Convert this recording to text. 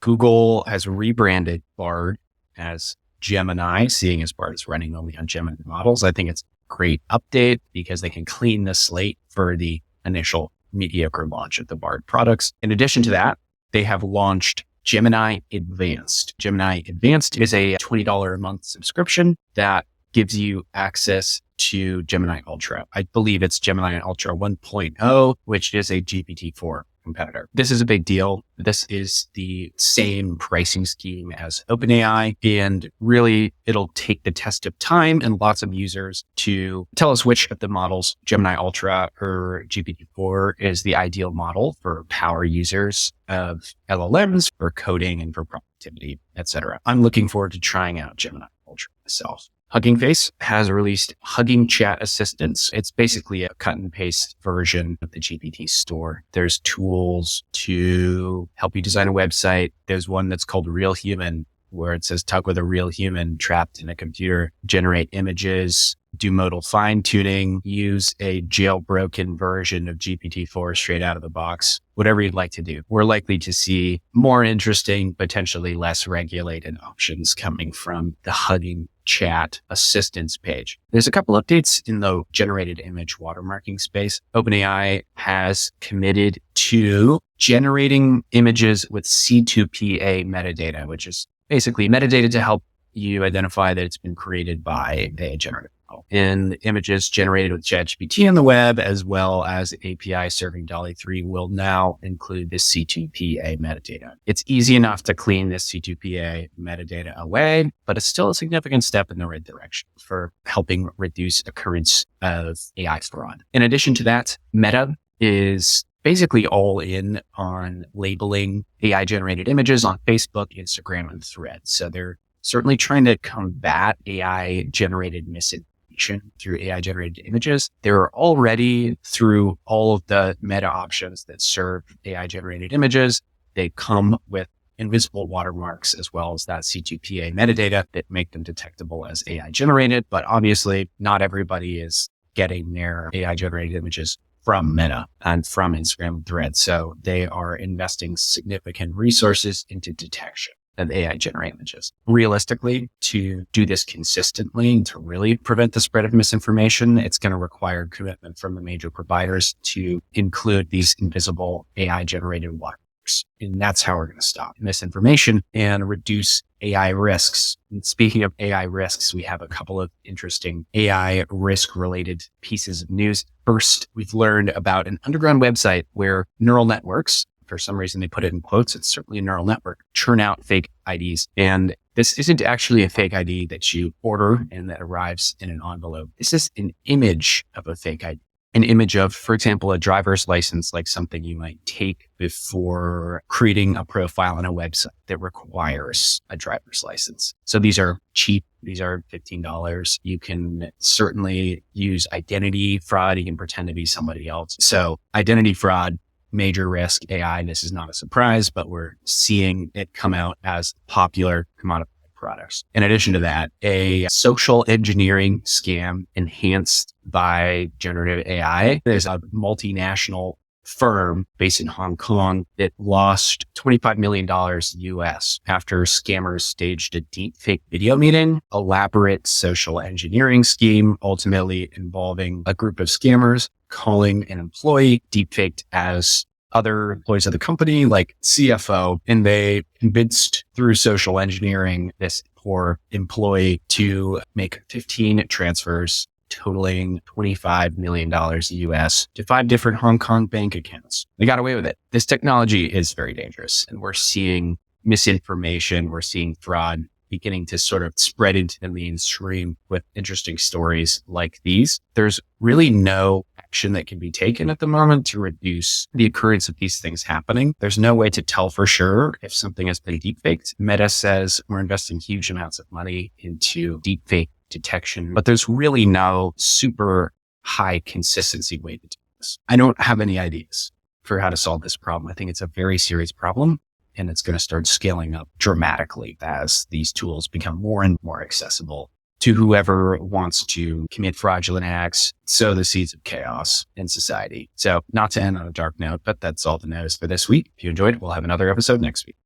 Google has rebranded Bard as Gemini, seeing as Bard is running only on Gemini models. I think it's a great update because they can clean the slate for the initial mediocre launch of the Bard products. In addition to that, they have launched Gemini Advanced. Gemini Advanced is a $20 a month subscription that gives you access to Gemini Ultra. I believe it's Gemini Ultra 1.0, which is a GPT-4 competitor. This is a big deal. This is the same pricing scheme as OpenAI, and really it'll take the test of time and lots of users to tell us which of the models, Gemini Ultra or GPT-4, is the ideal model for power users of LLMs, for coding and for productivity, etc. I'm looking forward to trying out Gemini Ultra myself. Hugging Face has released HuggingChat Assistants. It's basically a cut and paste version of the GPT store. There's tools to help you design a website. There's one that's called Real Human, where it says talk with a real human trapped in a computer, generate images, do modal fine tuning, use a jailbroken version of GPT-4 straight out of the box, whatever you'd like to do. We're likely to see more interesting, potentially less regulated options coming from the HuggingChat Assistants page. There's a couple updates in the generated image watermarking space. OpenAI has committed to generating images with C2PA metadata, which is basically metadata to help you identify that it's been created by a generative model. And images generated with ChatGPT on the web, as well as API serving DALL 3, will now include this C2PA metadata. It's easy enough to clean this C2PA metadata away, but it's still a significant step in the right direction for helping reduce occurrence of AI fraud. In addition to that, Meta is basically all in on labeling AI generated images on Facebook, Instagram, and Threads. So they're certainly trying to combat AI generated misinformation through AI generated images. They're already, through all of the meta options that serve AI generated images, they come with invisible watermarks as well as that C2PA metadata that make them detectable as AI generated. But obviously not everybody is getting their AI generated images from Meta and from Instagram and Threads. So they are investing significant resources into detection of AI generated images. Realistically, to do this consistently and to really prevent the spread of misinformation, it's going to require commitment from the major providers to include these invisible AI generated watermarks. And that's how we're going to stop misinformation and reduce AI risks. And speaking of AI risks, we have a couple of interesting AI risk related pieces of news. First, we've learned about an underground website where neural networks, for some reason they put it in quotes, it's certainly a neural network, churn out fake IDs. And this isn't actually a fake ID that you order and that arrives in an envelope. This is an image of a fake ID. An image of, for example, a driver's license, like something you might take before creating a profile on a website that requires a driver's license. So these are cheap. These are $15. You can certainly use identity fraud. You can pretend to be somebody else. So identity fraud, major risk AI. This is not a surprise, but we're seeing it come out as popular commodity products. In addition to that, a social engineering scam enhanced by generative AI. There's a multinational firm based in Hong Kong that lost $25 million US after scammers staged a deepfake video meeting, elaborate social engineering scheme, ultimately involving a group of scammers calling an employee deepfaked as other employees of the company, like CFO, and they convinced through social engineering this poor employee to make 15 transfers totaling $25 million US to 5 different Hong Kong bank accounts. They got away with it. This technology is very dangerous, and we're seeing misinformation. We're seeing fraud beginning to sort of spread into the mainstream with interesting stories like these. There's really no action that can be taken at the moment to reduce the occurrence of these things happening. There's no way to tell for sure if something has been deepfaked. Meta says we're investing huge amounts of money into deepfake detection, but there's really no super high consistency way to do this. I don't have any ideas for how to solve this problem. I think it's a very serious problem, and it's going to start scaling up dramatically as these tools become more and more accessible to whoever wants to commit fraudulent acts, sow the seeds of chaos in society. So not to end on a dark note, but that's all the news for this week. If you enjoyed it, we'll have another episode next week.